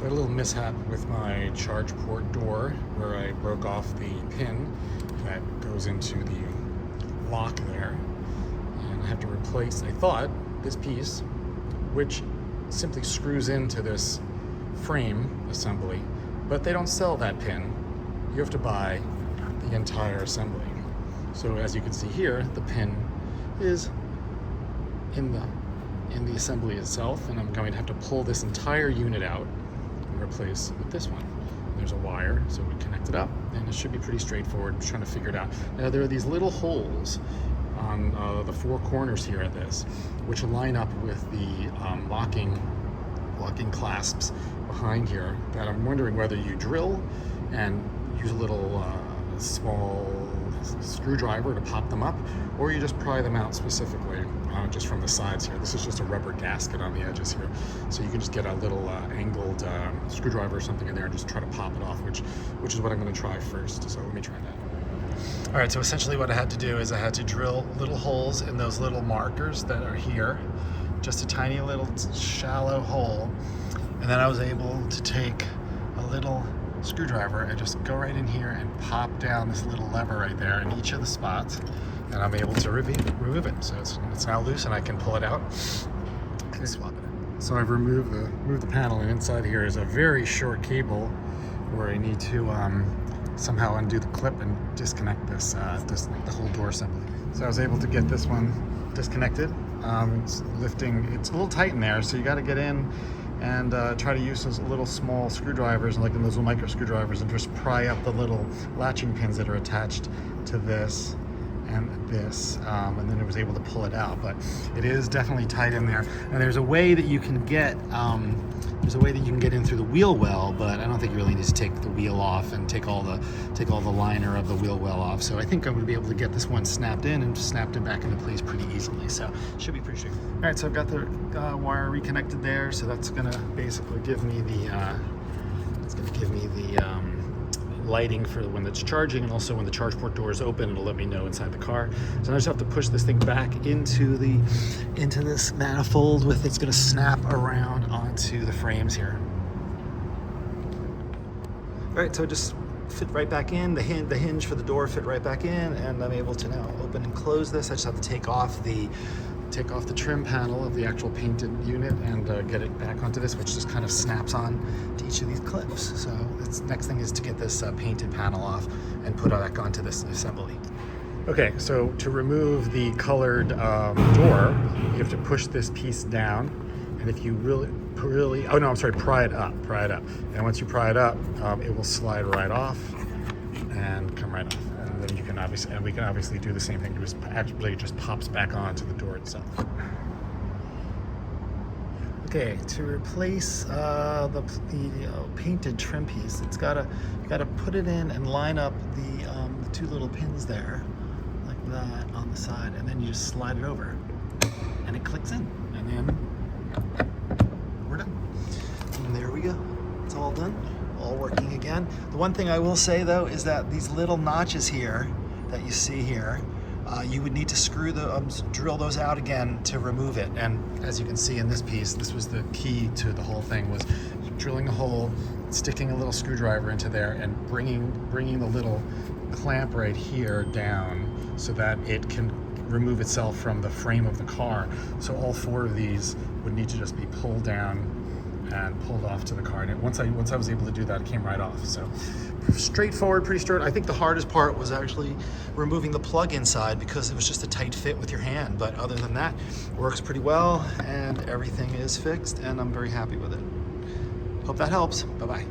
So I had a little mishap with my charge port door where I broke off the pin that goes into the lock there. And I have to replace, I thought, this piece, which simply screws into this frame assembly, but they don't sell that pin. You have to buy the entire assembly. So as you can see here, the pin is in the assembly itself, and I'm going to have to pull this entire unit out and replace with this one. There's a wire, so we connect it up, and it should be pretty straightforward. I'm just trying to figure it out. Now there are these little holes on the four corners here of this, which line up with the locking clasps behind here, that I'm wondering whether you drill and use a little small screwdriver to pop them up, or you just pry them out specifically just from the sides here. This is just a rubber gasket on the edges here, so you can just get a little angled screwdriver or something in there and just try to pop it off, which is what I'm going to try first. So let me try that. All right, so essentially what I had to do is I had to drill little holes in those little markers that are here, just a tiny little shallow hole, and then I was able to take a little screwdriver and just go right in here and pop down this little lever right there in each of the spots, and I'm able to remove it. So it's now loose, and I can pull it out and swap it. So I've removed the panel, and inside here is a very short cable where I need to somehow undo the clip and disconnect the whole door assembly. So I was able to get this one disconnected. It's lifting. It's a little tight in there, so you got to get in and try to use those little small screwdrivers, like those little micro screwdrivers, and just pry up the little latching pins that are attached to this and this, and then it was able to pull it out. But it is definitely tight in there, and there's a way that you can get in through the wheel well, but I don't think you really need to take the wheel off and take all the liner of the wheel well off. So I think I'm going to be able to get this one snapped in and snapped it back into place pretty easily. So it should be pretty straightforward. All right, so I've got the wire reconnected there. So that's going to basically give me the lighting for when it's charging, and also when the charge port door is open, it'll let me know inside the car. So I just have to push this thing back into this manifold with it's going to snap around onto the frames here. All right, so it just fit right back in. The hinge for the door fit right back in, and I'm able to now open and close this. I just have to take off the trim panel of the actual painted unit and get it back onto this, which just kind of snaps on to each of these clips. So the next thing is to get this painted panel off and put it back onto this assembly. Okay, so to remove the colored door, you have to push this piece down, and if you pry it up. And once you pry it up, it will slide right off and come right off. And then we can obviously do the same thing. It just pops back onto the door itself. Okay, to replace the painted trim piece, you gotta put it in and line up the two little pins there, like that on the side, and then you just slide it over, and it clicks in, and then we're done. And there we go. It's all done. All working again. The one thing I will say though is that these little notches here that you see here, you would need to drill those out again to remove it. And as you can see in this piece, this was the key to the whole thing, was drilling a hole, sticking a little screwdriver into there, and bringing the little clamp right here down so that it can remove itself from the frame of the car. So all four of these would need to just be pulled down and pulled off to the car. And once I was able to do that, it came right off. So straightforward, pretty straight. I think the hardest part was actually removing the plug inside, because it was just a tight fit with your hand. But other than that, it works pretty well, and everything is fixed, and I'm very happy with it. Hope that helps. Bye-bye.